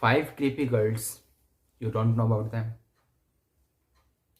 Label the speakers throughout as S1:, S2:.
S1: 5 creepy girls you don't know about them।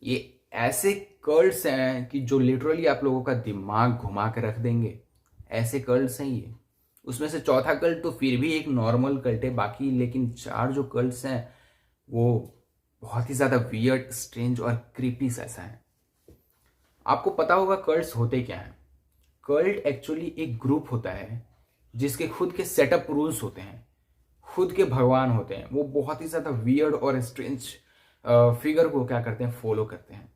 S1: ये ऐसे curls हैं कि जो लिटरली आप लोगों का दिमाग घुमा के रख देंगे। ऐसे कर्ल्स हैं ये। उसमें से चौथा कल्ट तो फिर भी एक नॉर्मल कल्ट है, बाकी लेकिन 4 जो कल्ट्स हैं वो बहुत ही ज़्यादा वियर्ड, स्ट्रेंज और क्रीपी ऐसा है। आपको पता होगा कल्ट्स होते क्या हैं। कल्ट एक्चुअली एक ग्रुप होता है जिसके खुद के सेटअप रूल्स होते हैं, खुद के भगवान होते हैं। वो बहुत ही ज़्यादा वियर्ड और स्ट्रेंज फिगर को क्या करते हैं, फॉलो करते हैं।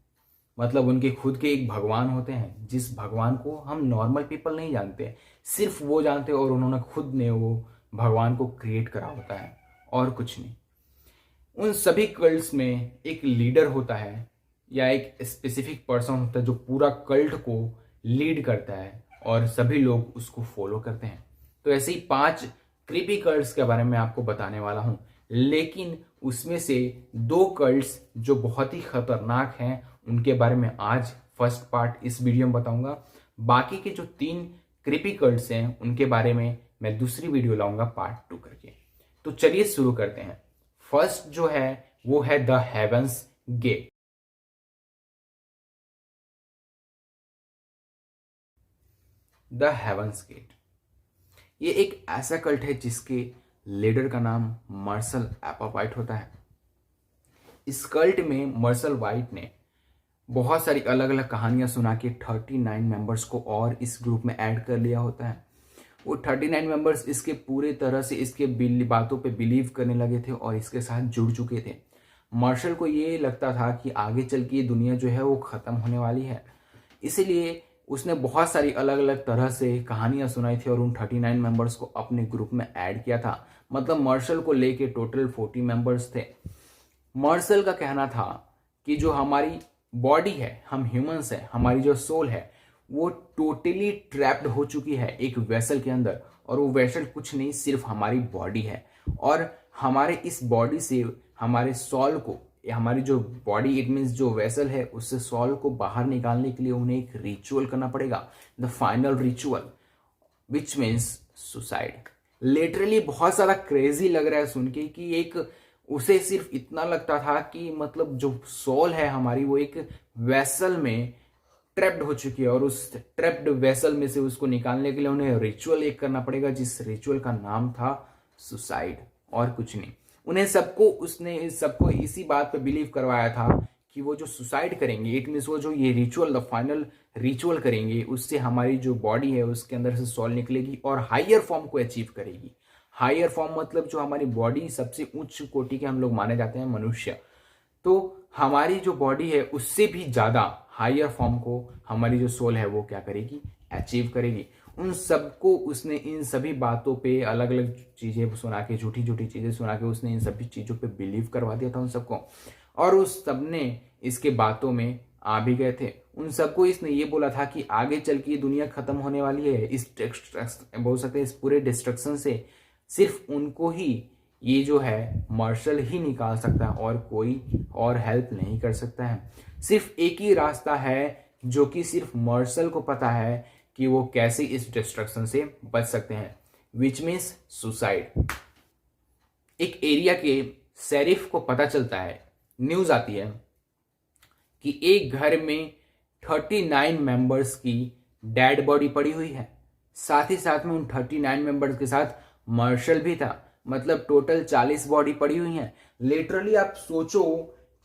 S1: मतलब उनके खुद के एक भगवान होते हैं जिस भगवान को हम नॉर्मल पीपल नहीं जानते, सिर्फ वो जानते हैं, और उन्होंने खुद ने वो भगवान को क्रिएट करा होता है और कुछ नहीं। उन सभी कल्ट्स में एक लीडर होता है या एक स्पेसिफिक पर्सन होता है जो पूरा कल्ट को लीड करता है और सभी लोग उसको फॉलो करते हैं। तो ऐसे ही 5 क्रीपी कल्ट्स के बारे में आपको बताने वाला हूं, लेकिन उसमें से 2 कल्ट्स जो बहुत ही खतरनाक हैं उनके बारे में आज फर्स्ट पार्ट इस वीडियो में बताऊंगा। बाकी के जो 3 क्रीपी कल्ट्स हैं उनके बारे में मैं दूसरी वीडियो लाऊंगा पार्ट 2 करके। तो चलिए शुरू करते हैं। फर्स्ट जो है वो है the heaven's gate. The heaven's gate ये एक ऐसा कल्ट है जिसके लीडर का नाम मार्शल एप्पलवाइट होता है। इस कल्ट में मार्शल वाइट ने बहुत सारी अलग अलग कहानियां सुना के 39 मेंबर्स को और इस ग्रुप में ऐड कर लिया होता है। वो 39 मेंबर्स इसके पूरे तरह से इसके बातों पे बिलीव करने लगे थे और इसके साथ जुड़ चुके थे। मार्शल को ये लगता था कि आगे चल के ये दुनिया जो है वो ख़त्म होने वाली है, इसीलिए उसने बहुत सारी अलग अलग तरह से कहानियां सुनाई थी और उन 39 मेंबर्स को अपने ग्रुप में ऐड किया था। मतलब मार्शल को लेके टोटल 40 मेंबर्स थे। मार्शल का कहना था कि जो हमारी बॉडी है, हम ह्यूमंस है, हमारी जो सोल है वो टोटली ट्रैप्ड हो चुकी है एक वेसल के अंदर, और वो वेसल कुछ नहीं सिर्फ हमारी बॉडी है। और हमारे इस बॉडी से हमारे सोल को, हमारी जो बॉडी इट मीन्स जो वेसल है, उससे सोल को बाहर निकालने के लिए उन्हें एक रिचुअल करना पड़ेगा, the final ritual which means suicide. Literally बहुत ज़्यादा क्रेजी लग रहा है सुन के कि एक उसे सिर्फ इतना लगता था कि मतलब जो सोल है हमारी वो एक वेसल में ट्रैप्ड हो चुकी है, और उस ट्रैप्ड वेसल में से उसको निकालने के लिए उन्हें रिचुअल एक करना पड़ेगा, जिस रिचुअल का नाम था सुसाइड और कुछ नहीं। उन्हें उसने सबको इसी बात पे बिलीव करवाया था कि वो जो सुसाइड करेंगे, इट मीन्स वो जो ये रिचुअल, द फाइनल रिचुअल करेंगे, उससे हमारी जो बॉडी है उसके अंदर से सोल निकलेगी और हायर फॉर्म को अचीव करेगी। हायर फॉर्म मतलब जो हमारी बॉडी सबसे उच्च कोटि के हम लोग माने जाते हैं मनुष्य, तो हमारी जो बॉडी है उससे भी ज़्यादा हायर फॉर्म को हमारी जो सोल है वो क्या करेगी, अचीव करेगी। उन सबको उसने इन सभी बातों पे अलग अलग चीज़ें सुना के, झूठी झूठी चीज़ें सुना के उसने इन सभी चीज़ों पे बिलीव करवा दिया था उन सबको, और उस सब ने इसके बातों में आ भी गए थे। उन सबको इसने ये बोला था कि आगे चल के ये दुनिया खत्म होने वाली है, इस बोल सकते हैं इस पूरे डिस्ट्रक्शन से सिर्फ उनको ही ये जो है मार्शल ही निकाल सकता है और कोई और हेल्प नहीं कर सकता है। सिर्फ एक ही रास्ता है जो कि सिर्फ मार्शल को पता है कि वो कैसे इस डिस्ट्रक्शन से बच सकते हैं, विच मीन्स सुसाइड। एक एरिया के शेरिफ को पता चलता है, न्यूज आती है कि एक घर में 39 मेंबर्स की डेड बॉडी पड़ी हुई है। साथ ही साथ में उन 39 मेंबर्स के साथ मार्शल भी था, मतलब टोटल 40 बॉडी पड़ी हुई हैं। लिटरली आप सोचो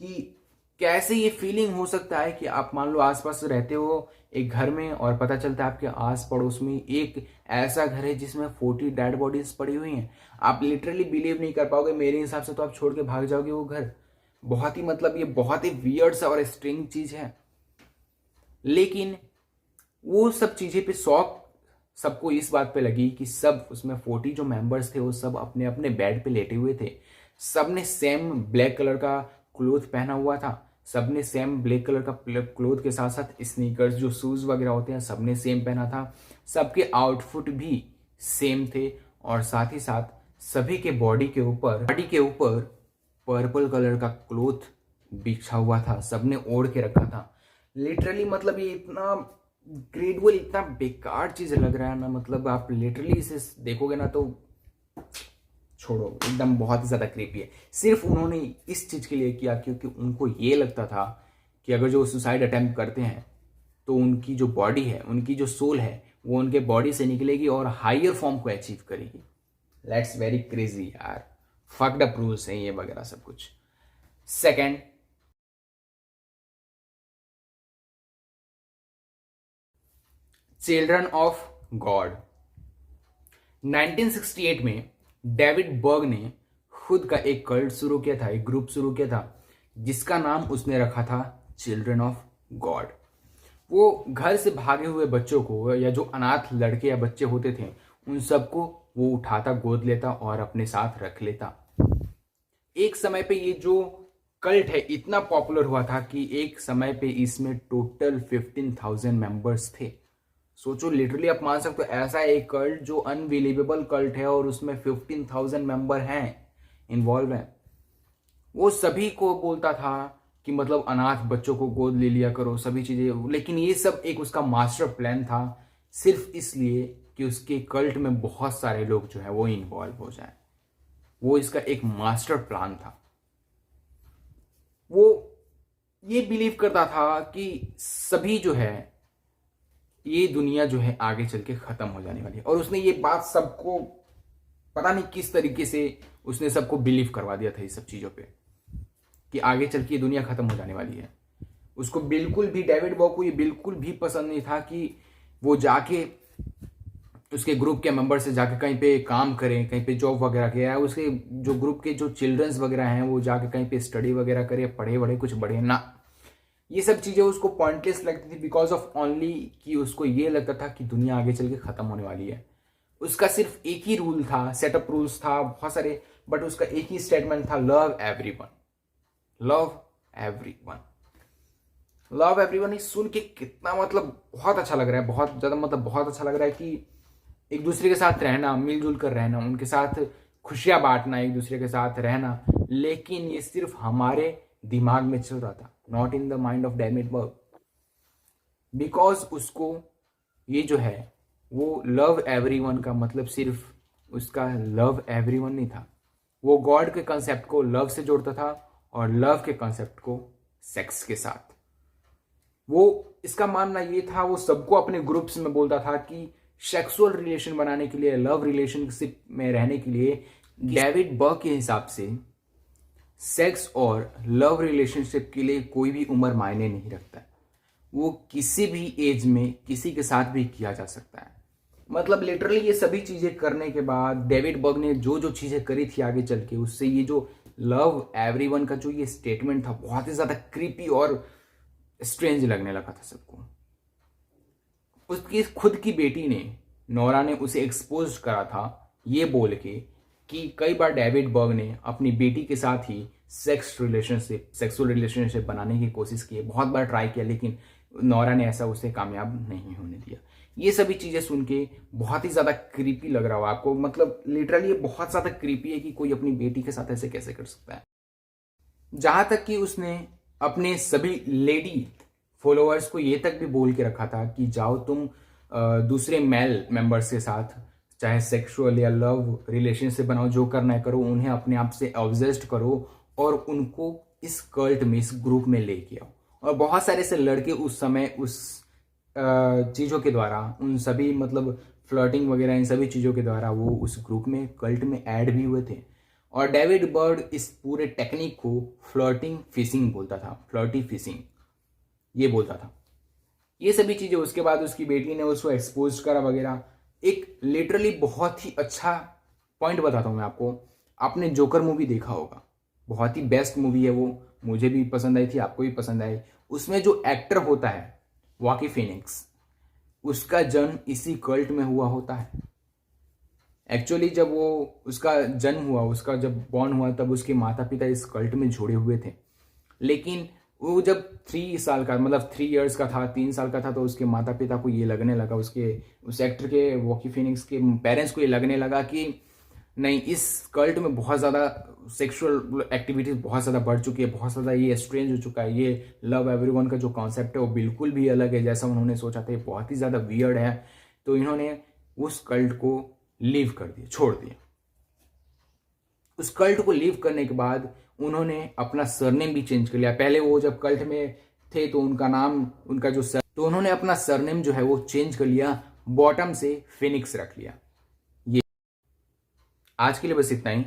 S1: कि कैसे ये फीलिंग हो सकता है कि आप मान लो आसपास रहते हो एक घर में और पता चलता है आपके आस पड़ोस में एक ऐसा घर है जिसमें 40 डेड बॉडीज पड़ी हुई हैं। आप लिटरली बिलीव नहीं कर पाओगे। मेरे हिसाब से तो आप छोड़ के भाग जाओगे वो घर। बहुत ही मतलब ये बहुत ही वियर्ड सा और स्ट्रेंज चीज है। लेकिन वो सब चीजें पे शौक सबको इस बात पे लगी कि सब उसमें 40 जो मेंबर्स थे वो सब अपने अपने बेड पे लेटे हुए थे। सब ने सेम ब्लैक कलर का क्लोथ पहना हुआ था। सब ने सेम ब्लैक कलर का क्लोथ के साथ साथ स्नीकर्स जो शूज वगैरह होते हैं सब ने सेम पहना था। सबके आउटफिट भी सेम थे, और साथ ही साथ सभी के बॉडी के ऊपर पर्पल कलर का क्लोथ बिछा हुआ था, सबने ओढ़ के रखा था। लिटरली मतलब ये इतना ग्रेडुअल, इतना बेकार चीज लग रहा है ना, मतलब आप लिटरली इसे देखोगे ना तो छोड़ो, एकदम बहुत ही ज़्यादा क्रीपी है। सिर्फ उन्होंने इस चीज़ के लिए किया क्योंकि उनको ये लगता था कि अगर जो सुसाइड अटेम्प्ट करते हैं तो उनकी जो बॉडी है, उनकी जो सोल है, वो उनके बॉडी से निकलेगी और हायर फॉर्म को अचीव करेगी। लेट्स वेरी क्रेजी यार, फक्ड अप रूल्स हैं ये वगैरह सब कुछ। Second, children of God. 1968 में डेविड बर्ग ने खुद का एक कल्ट शुरू किया था, एक ग्रुप शुरू किया था जिसका नाम उसने रखा था चिल्ड्रन ऑफ गॉड। वो घर से भागे हुए बच्चों को या जो अनाथ लड़के या बच्चे होते थे उन सबको वो उठाता, गोद लेता और अपने साथ रख लेता। एक समय पे ये जो कल्ट है इतना पॉपुलर हुआ था कि एक समय पे इसमें टोटल 15,000 मेंबर्स थे। सोचो, लिटरली आप मान सकते हो ऐसा एक कल्ट जो अनबिलीवेबल कल्ट है और उसमें 15,000 मेंबर हैं, इन्वॉल्व हैं। वो सभी को बोलता था कि मतलब अनाथ बच्चों को गोद ले लिया करो, सभी चीजें। लेकिन ये सब एक उसका मास्टर प्लान था, सिर्फ इसलिए कि उसके कल्ट में बहुत सारे लोग जो है वो इन्वॉल्व हो जाए। वो इसका एक मास्टर प्लान था। वो ये बिलीव करता था कि सभी जो है, ये दुनिया जो है आगे चल के खत्म हो जाने वाली है। और उसने ये बात सबको पता नहीं किस तरीके से उसने सबको बिलीव करवा दिया था इस सब चीजों पे कि आगे चल के ये दुनिया खत्म हो जाने वाली है। उसको बिल्कुल भी, डेविड बॉग को ये बिल्कुल भी पसंद नहीं था कि वो जाके उसके ग्रुप के मेंबर से जाके कहीं पे काम करें, कहीं पे जॉब वगैरह किया, उसके जो ग्रुप के जो चिल्ड्रंस वगैरह हैं वो जाके कहीं पे स्टडी वगैरह करे, पढ़े बड़े कुछ बढ़े ना। ये सब चीजें उसको पॉइंटलेस लगती थी बिकॉज ऑफ ओनली कि उसको ये लगता था कि दुनिया आगे चल के खत्म होने वाली है। उसका सिर्फ एक ही रूल था, सेटअप रूल्स था बहुत सारे, बट उसका एक ही स्टेटमेंट था, love everyone, love everyone, love everyone. ये सुन के कितना मतलब बहुत अच्छा लग रहा है, बहुत ज्यादा मतलब बहुत अच्छा लग रहा है कि एक दूसरे के साथ रहना, मिलजुल कर रहना, उनके साथ खुशियां बांटना, एक दूसरे के साथ रहना। लेकिन ये सिर्फ हमारे दिमाग में चल रहा था, not in the mind of David Berg. Because उसको ये जो है वो लव एवरीवन का मतलब सिर्फ उसका लव एवरीवन नहीं था, वो गॉड के कंसेप्ट को लव से जोड़ता था और लव के कंसेप्ट को सेक्स के साथ। वो इसका मानना ये था, वो सबको अपने ग्रुप्स में बोलता था कि सेक्सुअल रिलेशन बनाने के लिए, लव रिलेशनशिप में रहने के लिए, डेविड बर्ग के हिसाब से सेक्स और लव रिलेशनशिप के लिए कोई भी उम्र मायने नहीं रखता है। वो किसी भी एज में किसी के साथ भी किया जा सकता है। मतलब लिटरली ये सभी चीजें करने के बाद डेविड बर्ग ने जो जो चीजें करी थी आगे चल के, उससे ये जो लव एवरीवन का जो ये स्टेटमेंट था बहुत ही ज्यादा क्रीपी और स्ट्रेंज लगने लगा था सबको। उसकी खुद की बेटी ने, नोरा ने उसे एक्सपोज करा था ये बोल के कि कई बार डेविड बर्ग ने अपनी बेटी के साथ ही सेक्सुअल रिलेशनशिप बनाने की कोशिश की है, बहुत बार ट्राई किया, लेकिन नोरा ने ऐसा उसे कामयाब नहीं होने दिया। ये सभी चीजें सुन के बहुत ही ज्यादा क्रीपी लग रहा हो आपको, मतलब लिटरली ये बहुत ज्यादा क्रीपी है कि कोई अपनी बेटी के साथ ऐसे कैसे कर सकता है। जहां तक कि उसने अपने सभी लेडी फॉलोअर्स को ये तक भी बोल के रखा था कि जाओ तुम दूसरे मेल मेंबर्स के साथ चाहे सेक्सुअल या लव रिलेशनशिप बनाओ, जो करना है करो, उन्हें अपने आप से ऑब्सेस्ड करो और उनको इस कल्ट में, इस ग्रुप में लेके आओ। और बहुत सारे ऐसे लड़के उस समय उस चीज़ों के द्वारा, उन सभी मतलब फ्लर्टिंग वगैरह इन सभी चीज़ों के द्वारा वो उस ग्रुप में, कल्ट में ऐड भी हुए थे। और डेविड बर्ग इस पूरे टेक्निक को फ्लर्टिंग फिशिंग बोलता था, फ्लर्टी फिशिंग ये बोलता था। ये सभी चीज़ें उसके बाद उसकी बेटी ने उसको एक्सपोज करा वगैरह। एक लिटरली बहुत ही अच्छा पॉइंट बताता हूँ मैं आपको, आपने जोकर मूवी देखा होगा, बहुत ही बेस्ट मूवी है वो, मुझे भी पसंद आई थी, आपको भी पसंद आई। उसमें जो एक्टर होता है वाकी फिनिक्स, उसका जन्म इसी कल्ट में हुआ होता है। एक्चुअली जब वो उसका जन्म हुआ, उसका जब बॉर्न हुआ, तब उसके माता पिता इस कल्ट में जुड़े हुए थे। लेकिन वो जब 3 साल का, मतलब 3 इयर्स का था, 3 साल का था, तो उसके माता पिता को ये लगने लगा, उसके उस एक्टर के, वॉकी फिनिक्स के पेरेंट्स को ये लगने लगा कि नहीं, इस कल्ट में बहुत ज़्यादा सेक्सुअल एक्टिविटीज बहुत ज़्यादा बढ़ चुकी है, बहुत ज़्यादा ये स्ट्रेंज हो चुका है, ये लव एवरीवन का जो कॉन्सेप्ट है वो बिल्कुल भी अलग है जैसा उन्होंने सोचा था, ये बहुत ही ज़्यादा वियर्ड है। तो इन्होंने उस कल्ट को लीव कर दिया, छोड़ दिया। उस कल्ट को लीव करने के बाद उन्होंने अपना सरनेम भी चेंज कर लिया। पहले वो जब कल्ट में थे तो उनका नाम, उनका जो तो उन्होंने अपना सरनेम जो है वो चेंज कर लिया, बॉटम से फिनिक्स रख लिया। ये आज के लिए बस इतना ही।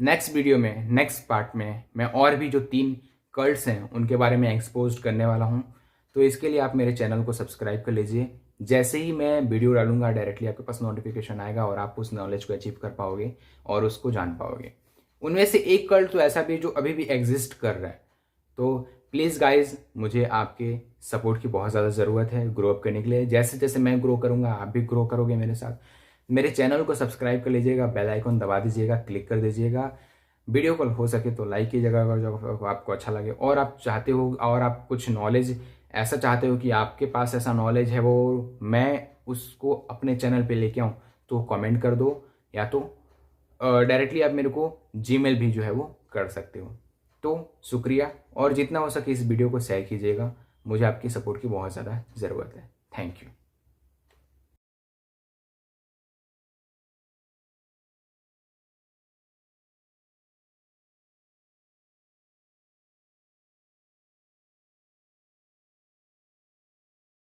S1: नेक्स्ट वीडियो में, नेक्स्ट पार्ट में मैं और भी जो 3 कल्ट्स हैं उनके बारे में एक्सपोज करने वाला हूं। तो इसके लिए आप मेरे चैनल को सब्सक्राइब कर लीजिए। जैसे ही मैं वीडियो डालूंगा डायरेक्टली आपके पास नोटिफिकेशन आएगा और आप उस नॉलेज को अचीव कर पाओगे और उसको जान पाओगे। उनमें से एक कल्ट तो ऐसा भी है जो अभी भी एग्जिस्ट कर रहा है। तो प्लीज़ गाइज, मुझे आपके सपोर्ट की बहुत ज़्यादा ज़रूरत है ग्रो अप करने के लिए। जैसे जैसे मैं ग्रो करूँगा आप भी ग्रो करोगे मेरे साथ। मेरे चैनल को सब्सक्राइब कर लीजिएगा, बेल आइकन दबा दीजिएगा, क्लिक कर दीजिएगा। वीडियो को हो सके तो लाइक कीजिएगा अगर जो आपको अच्छा लगे, और आप चाहते हो और आप कुछ नॉलेज ऐसा चाहते हो कि आपके पास ऐसा नॉलेज है वो मैं उसको अपने चैनल पे लेके आऊँ, तो कमेंट कर दो, या तो डायरेक्टली आप मेरे को जीमेल भी जो है वो कर सकते हो। तो शुक्रिया, और जितना हो सके इस वीडियो को शेयर कीजिएगा। मुझे आपकी सपोर्ट की बहुत ज़्यादा ज़रूरत है। Thank you.